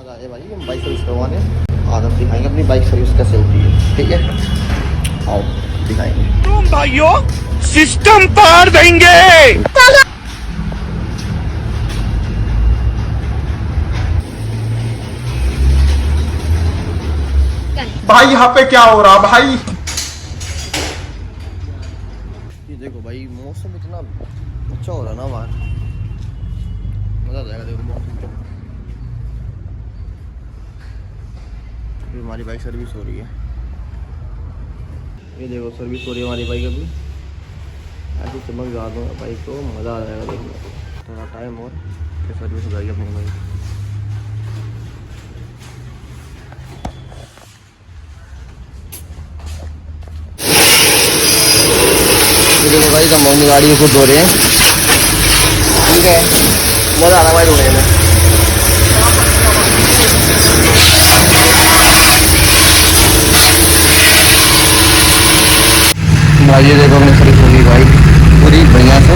आज आए भाई हम बाइक सर्विस करवाने। आज हम दिखाएंगे अपनी बाइक सर्विस कैसे होती है, ठीक है। आओ दिखाएंगे। तुम भाइयों सिस्टम पार देंगे। भाई यहाँ पे क्या हो रहा भाई? ये देखो भाई मौसम इतना अच्छा हो रहा है ना बाहर, मजा आ जाएगा। देखो मौसम, अभी हमारी बाइक सर्विस हो रही है। ये देखो सर्विस हो रही है हमारी बाइक अभी। ऐसी चमक जा दूँगा बाइक को, मज़ा आ जाएगा देखने में। थोड़ा टाइम और फिर सर्विस हो जाएगी अपनी बाइक। ये देखो भाई हम अपनी गाड़ी को धो रहे हैं, ठीक है। मज़ा आ रहा है भाई धोने में। भाई ये देखो अपनी सर्विस होगी भाई पूरी बढ़िया से।